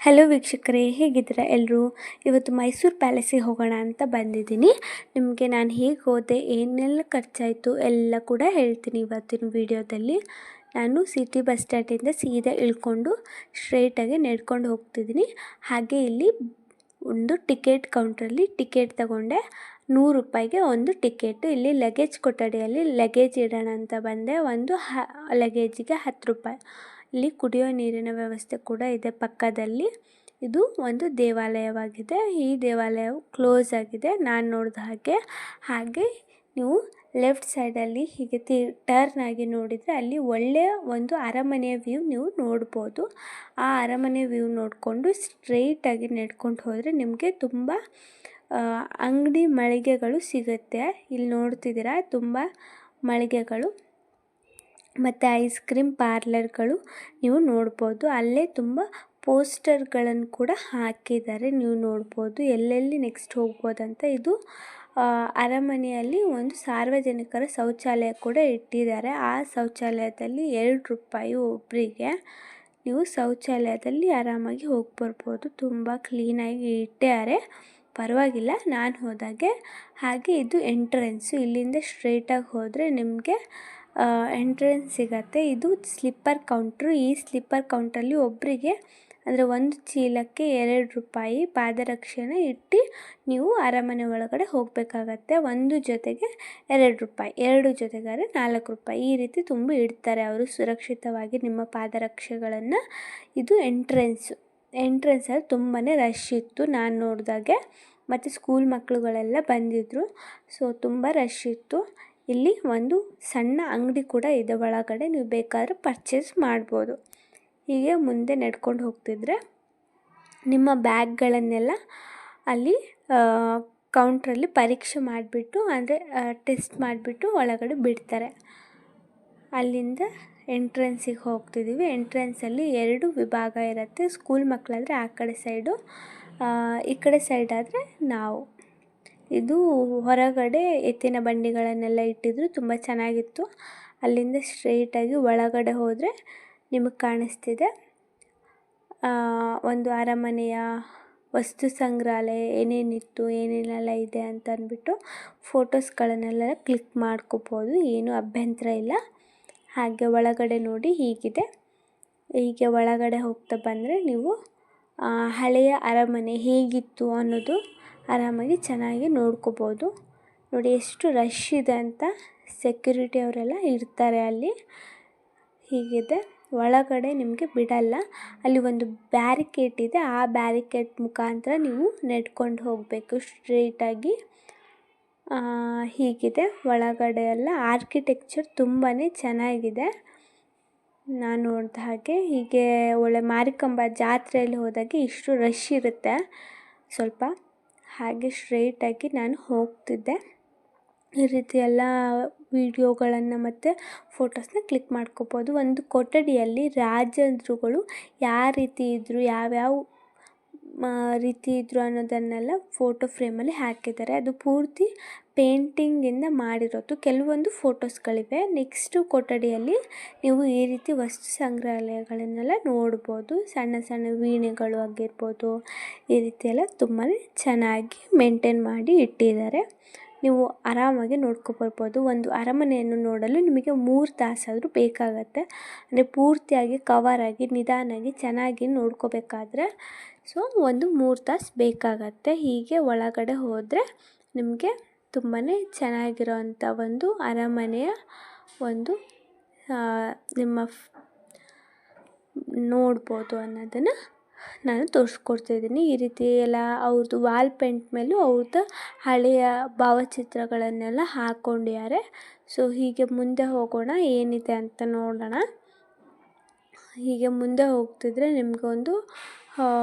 Hello ವೀಕ್ಷಕರೇ, ಹೇಗಿದ್ದೀರಾ ಎಲ್ಲರೂ? ಇವತ್ತು ಮೈಸೂರು ಪ್ಯಾಲೇಸಿಗೆ ಹೋಗೋಣ ಅಂತ ಬಂದಿದ್ದೀನಿ. ನಿಮಗೆ ನಾನು ಹೇಗೆ ಹೋದೆ, ಏನೆಲ್ಲ ಖರ್ಚಾಯಿತು ಎಲ್ಲ ಕೂಡ ಹೇಳ್ತೀನಿ ಇವತ್ತಿನ ವಿಡಿಯೋದಲ್ಲಿ. ನಾನು ಸಿಟಿ ಬಸ್ ಸ್ಟ್ಯಾಂಡಿಂದ ಸೀದಾ ಇಳ್ಕೊಂಡು ಸ್ಟ್ರೈಟಾಗಿ ನಡ್ಕೊಂಡು ಹೋಗ್ತಿದ್ದೀನಿ. ಹಾಗೆ ಇಲ್ಲಿ ಒಂದು ಟಿಕೆಟ್ ಕೌಂಟ್ರಲ್ಲಿ ಟಿಕೆಟ್ ತಗೊಂಡೆ. 100 ರೂಪಾಯಿಗೆ ಒಂದು ಟಿಕೆಟು. ಇಲ್ಲಿ ಲಗೇಜ್ ಕೊಠಡಿಯಲ್ಲಿ ಲಗೇಜ್ ಇಡೋಣ ಅಂತ ಬಂದೆ. ಒಂದು ಲಗೇಜಿಗೆ 10 ರೂಪಾಯಿ. ಇಲ್ಲಿ ಕುಡಿಯೋ ನೀರಿನ ವ್ಯವಸ್ಥೆ ಕೂಡ ಇದೆ ಪಕ್ಕದಲ್ಲಿ. ಇದು ಒಂದು ದೇವಾಲಯವಾಗಿದೆ. ಈ ದೇವಾಲಯವು ಕ್ಲೋಸ್ ಆಗಿದೆ ನಾನು ನೋಡಿದ ಹಾಗೆ ನೀವು ಲೆಫ್ಟ್ ಸೈಡಲ್ಲಿ ಹೀಗೆ ಟರ್ನ್ ಆಗಿ ನೋಡಿದರೆ ಅಲ್ಲಿ ಒಳ್ಳೆಯ ಒಂದು ಅರಮನೆಯ ವ್ಯೂ ನೀವು ನೋಡ್ಬೋದು. ಆ ಅರಮನೆ ವ್ಯೂ ನೋಡಿಕೊಂಡು ಸ್ಟ್ರೈಟಾಗಿ ನಡ್ಕೊಂಡು ಹೋದರೆ ನಿಮಗೆ ತುಂಬ ಅಂಗಡಿ ಮಳಿಗೆಗಳು ಸಿಗುತ್ತೆ. ಇಲ್ಲಿ ನೋಡ್ತಿದ್ದೀರಾ ತುಂಬ ಮಳಿಗೆಗಳು ಮತ್ತು ಐಸ್ ಕ್ರೀಮ್ ಪಾರ್ಲರ್ಗಳು ನೀವು ನೋಡ್ಬೋದು. ಅಲ್ಲೇ ತುಂಬ ಪೋಸ್ಟರ್ಗಳನ್ನು ಕೂಡ ಹಾಕಿದ್ದಾರೆ, ನೀವು ನೋಡ್ಬೋದು ಎಲ್ಲೆಲ್ಲಿ ನೆಕ್ಸ್ಟ್ ಹೋಗ್ಬೋದಂತ. ಇದು ಅರಮನೆಯಲ್ಲಿ ಒಂದು ಸಾರ್ವಜನಿಕರ ಶೌಚಾಲಯ ಕೂಡ ಇಟ್ಟಿದ್ದಾರೆ. ಆ ಶೌಚಾಲಯದಲ್ಲಿ 2 ರೂಪಾಯಿ ಒಬ್ಬರಿಗೆ. ನೀವು ಶೌಚಾಲಯದಲ್ಲಿ ಆರಾಮಾಗಿ ಹೋಗಿ ಬರ್ಬೋದು. ತುಂಬ ಕ್ಲೀನಾಗಿ ಇಟ್ಟಿದ್ದಾರೆ, ಪರವಾಗಿಲ್ಲ ನಾನು ಹೋದಾಗೆ. ಹಾಗೆ ಇದು ಎಂಟ್ರೆನ್ಸು. ಇಲ್ಲಿಂದ ಸ್ಟ್ರೈಟಾಗಿ ಹೋದರೆ ನಿಮಗೆ ಎಂಟ್ರೆನ್ಸ್ ಸಿಗತ್ತೆ. ಇದು ಸ್ಲಿಪ್ಪರ್ ಕೌಂಟ್ರು. ಈ ಸ್ಲಿಪ್ಪರ್ ಕೌಂಟ್ರಲ್ಲಿ ಒಬ್ಬರಿಗೆ ಅಂದರೆ ಒಂದು ಚೀಲಕ್ಕೆ 2 ರೂಪಾಯಿ ಪಾದರಕ್ಷೆನ ಇಟ್ಟು ನೀವು ಅರಮನೆ ಒಳಗಡೆ ಹೋಗಬೇಕಾಗತ್ತೆ. ಒಂದು ಜೊತೆಗೆ 2 ರೂಪಾಯಿ, 2 ಜೊತೆಗಾದರೆ 4 ರೂಪಾಯಿ. ಈ ರೀತಿ ತುಂಬ ಇಡ್ತಾರೆ ಅವರು ಸುರಕ್ಷಿತವಾಗಿ ನಿಮ್ಮ ಪಾದರಕ್ಷೆಗಳನ್ನು. ಇದು ಎಂಟ್ರೆನ್ಸಲ್ಲಿ ತುಂಬಾ ರಶ್ ಇತ್ತು ನಾನು ನೋಡಿದಾಗೆ. ಮತ್ತು ಸ್ಕೂಲ್ ಮಕ್ಕಳುಗಳೆಲ್ಲ ಬಂದಿದ್ದರು, ಸೊ ತುಂಬ ರಶ್ ಇತ್ತು. ಇಲ್ಲಿ ಒಂದು ಸಣ್ಣ ಅಂಗಡಿ ಕೂಡ ಇದೆ ಒಳಗಡೆ, ನೀವು ಬೇಕಾದರೆ ಪರ್ಚೇಸ್ ಮಾಡ್ಬೋದು. ಹೀಗೆ ಮುಂದೆ ನಡ್ಕೊಂಡು ಹೋಗ್ತಿದ್ರೆ ನಿಮ್ಮ ಬ್ಯಾಗ್ಗಳನ್ನೆಲ್ಲ ಅಲ್ಲಿ ಕೌಂಟ್ರಲ್ಲಿ ಪರೀಕ್ಷೆ ಮಾಡಿಬಿಟ್ಟು ಅಂದರೆ ಟೆಸ್ಟ್ ಮಾಡಿಬಿಟ್ಟು ಒಳಗಡೆ ಬಿಡ್ತಾರೆ. ಅಲ್ಲಿಂದ ಎಂಟ್ರೆನ್ಸಿಗೆ ಹೋಗ್ತಿದ್ದೀವಿ. ಎಂಟ್ರೆನ್ಸಲ್ಲಿ 2 ವಿಭಾಗ ಇರುತ್ತೆ. ಸ್ಕೂಲ್ ಮಕ್ಕಳಾದರೆ ಆ ಕಡೆ ಸೈಡು, ಈ ಕಡೆ ಸೈಡ್ ಆದರೆ ನಾವು. ಇದು ಹೊರಗಡೆ ಎತ್ತಿನ ಬಂಡಿಗಳನ್ನೆಲ್ಲ ಇಟ್ಟಿದ್ರು, ತುಂಬ ಚೆನ್ನಾಗಿತ್ತು. ಅಲ್ಲಿಂದ ಸ್ಟ್ರೈಟಾಗಿ ಒಳಗಡೆ ಹೋದರೆ ನಿಮಗೆ ಕಾಣಿಸ್ತಿದೆ ಒಂದು ಅರಮನೆಯ ವಸ್ತು ಸಂಗ್ರಹಾಲಯ, ಏನೇನಿತ್ತು ಏನೇನೆಲ್ಲ ಇದೆ ಅಂತ ಅಂದ್ಬಿಟ್ಟು ಫೋಟೋಸ್ಗಳನ್ನೆಲ್ಲ ಕ್ಲಿಕ್ ಮಾಡ್ಕೋಬೋದು, ಏನೂ ಅಭ್ಯಂತರ ಇಲ್ಲ. ಹಾಗೆ ಒಳಗಡೆ ನೋಡಿ ಹೀಗಿದೆ. ಹೀಗೆ ಒಳಗಡೆ ಹೋಗ್ತಾ ಬಂದರೆ ನೀವು ಹಳೆಯ ಅರಮನೆ ಹೇಗಿತ್ತು ಅನ್ನೋದು ಆರಾಮಾಗಿ ಚೆನ್ನಾಗಿ ನೋಡ್ಕೋಬೋದು. ನೋಡಿ ಎಷ್ಟು ರಶ್ ಇದೆ ಅಂತ. ಸೆಕ್ಯೂರಿಟಿ ಅವರೆಲ್ಲ ಇರ್ತಾರೆ ಅಲ್ಲಿ. ಹೀಗಿದೆ ಒಳಗಡೆ ನಿಮಗೆ ಬಿಡಲ್ಲ. ಅಲ್ಲಿ ಒಂದು ಬ್ಯಾರಿಕೇಡ್ ಇದೆ, ಆ ಬ್ಯಾರಿಕೇಡ್ ಮುಖಾಂತರ ನೀವು ನಡ್ಕೊಂಡು ಹೋಗಬೇಕು ಸ್ಟ್ರೈಟಾಗಿ. ಹೀಗಿದೆ ಒಳಗಡೆ ಎಲ್ಲ. ಆರ್ಕಿಟೆಕ್ಚರ್ ತುಂಬಾ ಚೆನ್ನಾಗಿದೆ ನಾನು ನೋಡಿದ ಹಾಗೆ. ಹೀಗೆ ಒಳ್ಳೆ ಮಾರಿಕಾಂಬ ಜಾತ್ರೆಯಲ್ಲಿ ಹೋದಾಗೆ ಇಷ್ಟು ರಶ್ ಇರುತ್ತೆ ಸ್ವಲ್ಪ. ಹಾಗೆ ಸ್ಟ್ರೈಟಾಗಿ ನಾನು ಹೋಗ್ತಿದ್ದೆ. ಈ ರೀತಿ ಎಲ್ಲ ವಿಡಿಯೋಗಳನ್ನು ಮತ್ತು ಫೋಟೋಸ್ನ ಕ್ಲಿಕ್ ಮಾಡ್ಕೋಬೋದು. ಒಂದು ಕೊಠಡಿಯಲ್ಲಿ ರಾಜರುಗಳು ಯಾವ ರೀತಿ ಇದ್ದರು, ಯಾವ್ಯಾವ ರೀತಿ ಇದ್ದರು ಅನ್ನೋದನ್ನೆಲ್ಲ ಫೋಟೋ ಫ್ರೇಮಲ್ಲಿ ಹಾಕಿದ್ದಾರೆ. ಅದು ಪೂರ್ತಿ ಪೇಂಟಿಂಗಿಂದ ಮಾಡಿರೋದು. ಕೆಲವೊಂದು ಫೋಟೋಸ್ಗಳಿವೆ. ನೆಕ್ಸ್ಟು ಕೊಠಡಿಯಲ್ಲಿ ನೀವು ಈ ರೀತಿ ವಸ್ತು ಸಂಗ್ರಹಾಲಯಗಳನ್ನೆಲ್ಲ ನೋಡ್ಬೋದು. ಸಣ್ಣ ಸಣ್ಣ ವೀಣೆಗಳು ಆಗಿರ್ಬೋದು, ಈ ರೀತಿ ಎಲ್ಲ ತುಂಬಾ ಚೆನ್ನಾಗಿ ಮೇಂಟೈನ್ ಮಾಡಿ ಇಟ್ಟಿದ್ದಾರೆ. ನೀವು ಆರಾಮಾಗಿ ನೋಡ್ಕೊಬರ್ಬೋದು. ಒಂದು ಅರಮನೆಯನ್ನು ನೋಡಲು ನಿಮಗೆ 3 ತಾಸಾದರೂ ಬೇಕಾಗತ್ತೆ. ಅಂದರೆ ಪೂರ್ತಿಯಾಗಿ ಕವರಾಗಿ ನಿಧಾನಾಗಿ ಚೆನ್ನಾಗಿ ನೋಡ್ಕೋಬೇಕಾದ್ರೆ ಸೊ ಒಂದು 3 ತಾಸು ಬೇಕಾಗತ್ತೆ. ಹೀಗೆ ಒಳಗಡೆ ಹೋದರೆ ನಿಮಗೆ ತುಂಬಾ ಚೆನ್ನಾಗಿರೋವಂಥ ಒಂದು ಅರಮನೆಯ ಒಂದು ನಿಮ್ಮ ನೋಡ್ಬೋದು ಅನ್ನೋದನ್ನು ನಾನು ತೋರಿಸ್ಕೊಡ್ತಿದ್ದೀನಿ. ಈ ರೀತಿ ಎಲ್ಲ ಅವ್ರದ್ದು ವಾಲ್ ಪೇಂಟ್ ಮೇಲೂ ಅವ್ರದ್ದು ಹಳೆಯ ಭಾವಚಿತ್ರಗಳನ್ನೆಲ್ಲ ಹಾಕ್ಕೊಂಡಿದ್ದಾರೆ. ಸೊ ಹೀಗೆ ಮುಂದೆ ಹೋಗೋಣ, ಏನಿದೆ ಅಂತ ನೋಡೋಣ. ಹೀಗೆ ಮುಂದೆ ಹೋಗ್ತಿದ್ರೆ ನಿಮಗೊಂದು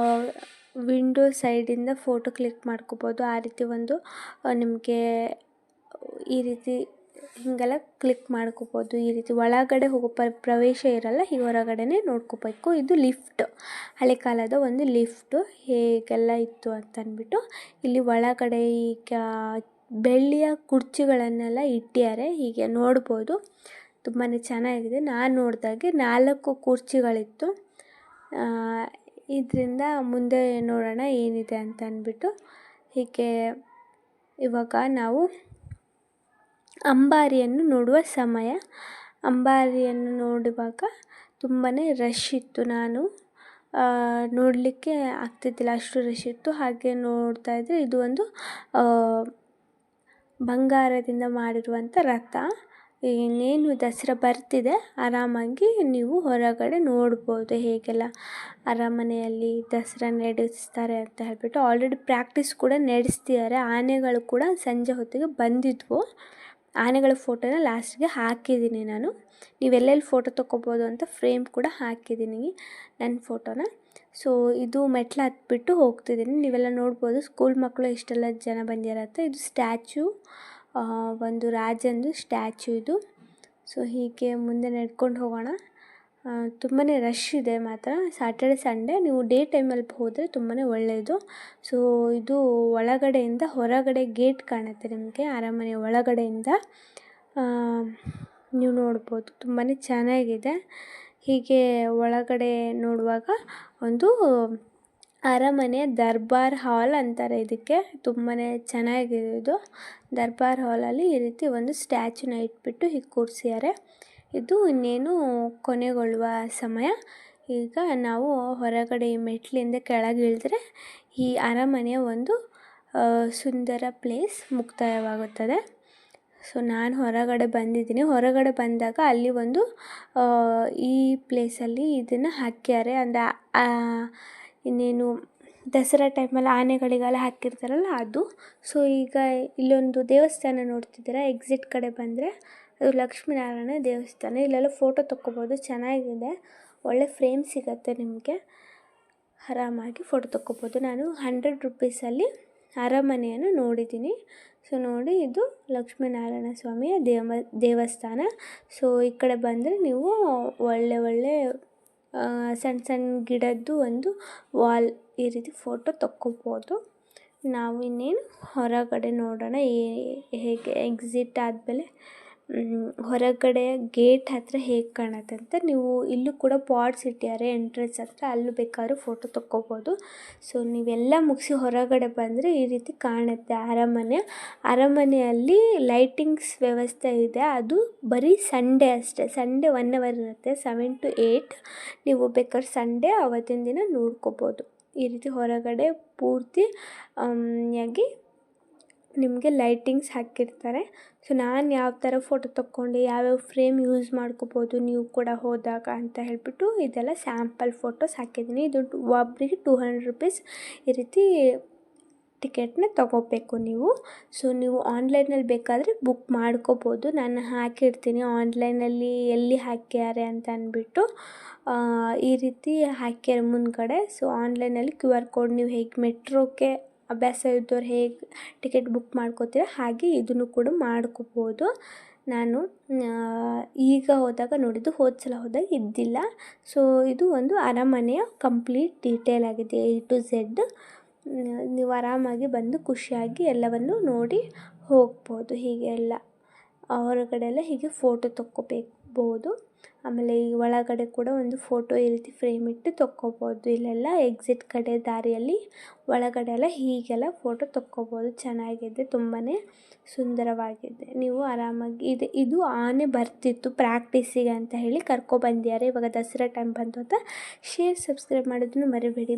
ವಿಂಡೋ ಸೈಡಿಂದ ಫೋಟೋ ಕ್ಲಿಕ್ ಮಾಡ್ಕೋಬೋದು. ಆ ರೀತಿ ಒಂದು ನಿಮಗೆ ಈ ರೀತಿ ಹೀಗೆಲ್ಲ ಕ್ಲಿಕ್ ಮಾಡ್ಕೋಬೋದು. ಈ ರೀತಿ ಒಳಗಡೆ ಹೋಗೋ ಪ್ರವೇಶ ಇರಲ್ಲ, ಹೀಗೆ ಹೊರಗಡೆನೇ ನೋಡ್ಕೋಬೇಕು. ಇದು ಲಿಫ್ಟ್, ಹಳೆ ಕಾಲದ ಒಂದು ಲಿಫ್ಟು ಹೇಗೆಲ್ಲ ಇತ್ತು ಅಂತಂದ್ಬಿಟ್ಟು. ಇಲ್ಲಿ ಒಳಗಡೆ ಈಗ ಬೆಳ್ಳಿಯ ಕುರ್ಚಿಗಳನ್ನೆಲ್ಲ ಇಟ್ಟಿದ್ದಾರೆ, ಹೀಗೆ ನೋಡ್ಬೋದು. ತುಂಬಾ ಚೆನ್ನಾಗಿದೆ. ನಾನು ನೋಡಿದಾಗೆ 4 ಕುರ್ಚಿಗಳಿತ್ತು. ಇದರಿಂದ ಮುಂದೆ ನೋಡೋಣ ಏನಿದೆ ಅಂತ ಅಂದ್ಬಿಟ್ಟು. ಹೀಗೆ ಇವಾಗ ನಾವು ಅಂಬಾರಿಯನ್ನು ನೋಡುವ ಸಮಯ. ಅಂಬಾರಿಯನ್ನು ನೋಡುವಾಗ ತುಂಬಾ ರಶ್ ಇತ್ತು. ನಾನು ನೋಡಲಿಕ್ಕೆ ಆಗ್ತಿದ್ದಿಲ್ಲ, ಅಷ್ಟು ರಶ್ ಇತ್ತು. ಹಾಗೆ ನೋಡ್ತಾ ಇದ್ದರೆ ಇದು ಒಂದು ಬಂಗಾರದಿಂದ ಮಾಡಿರುವಂಥ ರಥ. ಇನ್ನೇನು ದಸರಾ ಬರ್ತಿದೆ, ಆರಾಮಾಗಿ ನೀವು ಹೊರಗಡೆ ನೋಡ್ಬೋದು ಹೇಗೆಲ್ಲ ಅರಮನೆಯಲ್ಲಿ ದಸರಾ ನಡೆಸ್ತಾರೆ ಅಂತ ಹೇಳ್ಬಿಟ್ಟು. ಆಲ್ರೆಡಿ ಪ್ರಾಕ್ಟೀಸ್ ಕೂಡ ನಡೆಸ್ತಿದ್ದಾರೆ. ಆನೆಗಳು ಕೂಡ ಸಂಜೆ ಹೊತ್ತಿಗೆ ಬಂದಿದ್ವು. ಆನೆಗಳ ಫೋಟೋನ ಲಾಸ್ಟ್ಗೆ ಹಾಕಿದ್ದೀನಿ ನಾನು. ನೀವೆಲ್ಲೆಲ್ಲಿ ಫೋಟೋ ತೊಗೋಬೋದು ಅಂತ ಫ್ರೇಮ್ ಕೂಡ ಹಾಕಿದ್ದೀನಿ ನನ್ನ ಫೋಟೋನ. ಸೊ ಇದು ಮೆಟ್ಲು ಹತ್ಬಿಟ್ಟು ಹೋಗ್ತಿದ್ದೀನಿ. ನೀವೆಲ್ಲ ನೋಡ್ಬೋದು ಸ್ಕೂಲ್ ಮಕ್ಕಳು ಎಷ್ಟೆಲ್ಲ ಜನ ಬಂದಿರತ್ತೆ. ಇದು ಸ್ಟ್ಯಾಚ್ಯೂ, ಒಂದು ರಾಜಂದು ಸ್ಟ್ಯಾಚ್ಯೂ ಇದು. ಸೊ ಹೀಗೆ ಮುಂದೆ ನಡ್ಕೊಂಡು ಹೋಗೋಣ. ತುಂಬಾ ರಶ್ ಇದೆ ಮಾತ್ರ. ಸ್ಯಾಟರ್ಡೆ ಸಂಡೇ ನೀವು ಡೇ ಟೈಮಲ್ಲಿ ಹೋದರೆ ತುಂಬಾ ಒಳ್ಳೆಯದು. ಸೊ ಇದು ಒಳಗಡೆಯಿಂದ ಹೊರಗಡೆ ಗೇಟ್ ಕಾಣುತ್ತೆ ನಿಮಗೆ, ಅರಮನೆ ಒಳಗಡೆಯಿಂದ ನೀವು ನೋಡ್ಬೋದು. ತುಂಬಾ ಚೆನ್ನಾಗಿದೆ. ಹೀಗೆ ಒಳಗಡೆ ನೋಡುವಾಗ ಒಂದು ಅರಮನೆಯ ದರ್ಬಾರ್ ಹಾಲ್ ಅಂತಾರೆ ಇದಕ್ಕೆ. ತುಂಬಾ ಚೆನ್ನಾಗಿದೆ ಇದು. ದರ್ಬಾರ್ ಹಾಲಲ್ಲಿ ಈ ರೀತಿ ಒಂದು ಸ್ಟ್ಯಾಚ್ಯೂನ ಇಟ್ಬಿಟ್ಟು ಹೀಗೆ ಕೂರಿಸಿದ್ದಾರೆ. ಇದು ಇನ್ನೇನು ಕೊನೆಗೊಳ್ಳುವ ಸಮಯ. ಈಗ ನಾವು ಹೊರಗಡೆ ಮೆಟ್ಲಿಂದ ಕೆಳಗೆ ಇಳಿದ್ರೆ ಈ ಅರಮನೆಯ ಒಂದು ಸುಂದರ ಪ್ಲೇಸ್ ಮುಕ್ತಾಯವಾಗುತ್ತದೆ. ಸೊ ನಾನು ಹೊರಗಡೆ ಬಂದಿದ್ದೀನಿ. ಹೊರಗಡೆ ಬಂದಾಗ ಅಲ್ಲಿ ಒಂದು ಈ ಪ್ಲೇಸಲ್ಲಿ ಇದನ್ನು ಹಾಕ್ಯಾರೆ. ಅಂದರೆ ಇನ್ನೇನು ದಸರಾ ಟೈಮಲ್ಲಿ ಆನೆಗಳಿಗೆಲ್ಲ ಹಾಕಿರ್ತಾರಲ್ಲ ಅದು. ಸೊ ಈಗ ಇಲ್ಲೊಂದು ದೇವಸ್ಥಾನ ನೋಡ್ತಿದ್ದೀರಾ, ಎಕ್ಸಿಟ್ ಕಡೆ ಬಂದರೆ ಅದು ಲಕ್ಷ್ಮೀನಾರಾಯಣ ದೇವಸ್ಥಾನ. ಇಲ್ಲೆಲ್ಲ ಫೋಟೋ ತೊಗೋಬೋದು, ಚೆನ್ನಾಗಿದೆ. ಒಳ್ಳೆ ಫ್ರೇಮ್ ಸಿಗುತ್ತೆ ನಿಮಗೆ, ಆರಾಮಾಗಿ ಫೋಟೋ ತೊಗೋಬೋದು. ನಾನು 100 ರೂಪೀಸಲ್ಲಿ ಅರಮನೆಯನ್ನು ನೋಡಿದ್ದೀನಿ. ಸೊ ನೋಡಿ, ಇದು ಲಕ್ಷ್ಮೀನಾರಾಯಣ ಸ್ವಾಮಿಯ ದೇವಸ್ಥಾನ. ಸೊ ಈ ಕಡೆ ಬಂದರೆ ನೀವು ಒಳ್ಳೆ ಸಣ್ಣ ಸಣ್ಣ ಗಿಡದ್ದು ಒಂದು ವಾಲ್ ಈ ರೀತಿ ಫೋಟೋ ತೊಗೋಬೋದು. ನಾವು ಇನ್ನೇನು ಹೊರಗಡೆ ನೋಡೋಣ ಹೇಗೆ ಎಕ್ಸಿಟ್ ಆದಮೇಲೆ ಹೊರಗಡೆ ಗೇಟ್ ಹತ್ತಿರ ಹೇಗೆ ಕಾಣುತ್ತೆ ಅಂತ. ನೀವು ಇಲ್ಲೂ ಕೂಡ ಪಾಟ್ಸ್ ಇಟ್ಟಿದ್ದಾರೆ ಎಂಟ್ರೆನ್ಸ್ ಹತ್ರ, ಅಲ್ಲೂ ಬೇಕಾದ್ರೂ ಫೋಟೋ ತೊಗೋಬೋದು. ಸೊ ನೀವೆಲ್ಲ ಮುಗಿಸಿ ಹೊರಗಡೆ ಬಂದರೆ ಈ ರೀತಿ ಕಾಣುತ್ತೆ ಅರಮನೆಯಲ್ಲಿ ಲೈಟಿಂಗ್ಸ್ ವ್ಯವಸ್ಥೆ ಇದೆ. ಅದು ಬರೀ ಸಂಡೇ ಅಷ್ಟೇ. ಸಂಡೇ 1 ಅವರ್ ಇರುತ್ತೆ, 7 to 8. ನೀವು ಬೇಕಾದ್ರೆ ಸಂಡೇ ಅವತ್ತಿನ ದಿನ ನೋಡ್ಕೋಬೋದು. ಈ ರೀತಿ ಹೊರಗಡೆ ಪೂರ್ತಿ ಆಗಿ ನಿಮಗೆ ಲೈಟಿಂಗ್ಸ್ ಹಾಕಿರ್ತಾರೆ. ಸೊ ನಾನು ಯಾವ ಥರ ಫೋಟೋ ತೊಗೊಂಡು ಯಾವ್ಯಾವ ಫ್ರೇಮ್ ಯೂಸ್ ಮಾಡ್ಕೋಬೋದು ನೀವು ಕೂಡ ಹೋದಾಗ ಅಂತ ಹೇಳಿಬಿಟ್ಟು ಇದೆಲ್ಲ ಸ್ಯಾಂಪಲ್ ಫೋಟೋಸ್ ಹಾಕಿದ್ದೀನಿ. ಇದು ಒಬ್ಬರಿಗೆ 200 ರೂಪೀಸ್ ಈ ರೀತಿ ಟಿಕೆಟ್ನ ತೊಗೋಬೇಕು ನೀವು. ಸೊ ನೀವು ಆನ್ಲೈನಲ್ಲಿ ಬೇಕಾದರೆ ಬುಕ್ ಮಾಡ್ಕೋಬೋದು. ನಾನು ಹಾಕಿರ್ತೀನಿ ಆನ್ಲೈನಲ್ಲಿ ಎಲ್ಲಿ ಹಾಕ್ಯಾರೆ ಅಂತ ಅಂದ್ಬಿಟ್ಟು ಈ ರೀತಿ ಹಾಕ್ಯಾರೆ ಮುಂದ್ಗಡೆ. ಸೊ ಆನ್ಲೈನಲ್ಲಿ QR ಕೋಡ್ ನೀವು ಹೇಗೆ ಮೆಟ್ರೋಕ್ಕೆ ಅಭ್ಯಾಸ ಇದ್ದವ್ರು ಹೇಗೆ ಟಿಕೆಟ್ ಬುಕ್ ಮಾಡ್ಕೋತೀರ ಹಾಗೆ ಇದನ್ನು ಕೂಡ ಮಾಡ್ಕೋಬೋದು. ನಾನು ಈಗ ಹೋದಾಗ ನೋಡಿದ್ದು, ಹೋದ ಸಲ ಹೋದಾಗ ಇದ್ದಿಲ್ಲ. ಸೊ ಇದು ಒಂದು ಅರಮನೆಯ ಕಂಪ್ಲೀಟ್ ಡೀಟೇಲ್ ಆಗಿದೆ, A to Z. ನೀವು ಆರಾಮಾಗಿ ಬಂದು ಖುಷಿಯಾಗಿ ಎಲ್ಲವನ್ನು ನೋಡಿ ಹೋಗ್ಬೋದು. ಹೀಗೆ ಎಲ್ಲ ಹೊರಗಡೆ ಎಲ್ಲ ಹೀಗೆ ಫೋಟೋ ತೊಗೋಬೋದು. ಆಮೇಲೆ ಈ ಒಳಗಡೆ ಕೂಡ ಒಂದು ಫೋಟೋ ಈ ರೀತಿ ಫ್ರೇಮ್ ಇಟ್ಟು ತೊಗೋಬೋದು. ಇಲ್ಲೆಲ್ಲ ಎಕ್ಸಿಟ್ ಕಡೆ ದಾರಿಯಲ್ಲಿ ಒಳಗಡೆ ಎಲ್ಲ ಹೀಗೆಲ್ಲ ಫೋಟೋ ತೊಗೋಬೋದು. ಚೆನ್ನಾಗಿದೆ, ತುಂಬಾ ಸುಂದರವಾಗಿದೆ. ನೀವು ಆರಾಮಾಗಿ ಇದು ಆನೆ ಬರ್ತಿತ್ತು ಪ್ರಾಕ್ಟೀಸಿಗೆ ಅಂತ ಹೇಳಿ ಕರ್ಕೊಬಂದಿದ್ದಾರೆ. ಇವಾಗ ದಸರಾ ಟೈಮ್ ಬಂತು ಅಂತ. ಶೇರ್, ಸಬ್ಸ್ಕ್ರೈಬ್ ಮಾಡೋದನ್ನು ಮರಿಬೇಡಿ.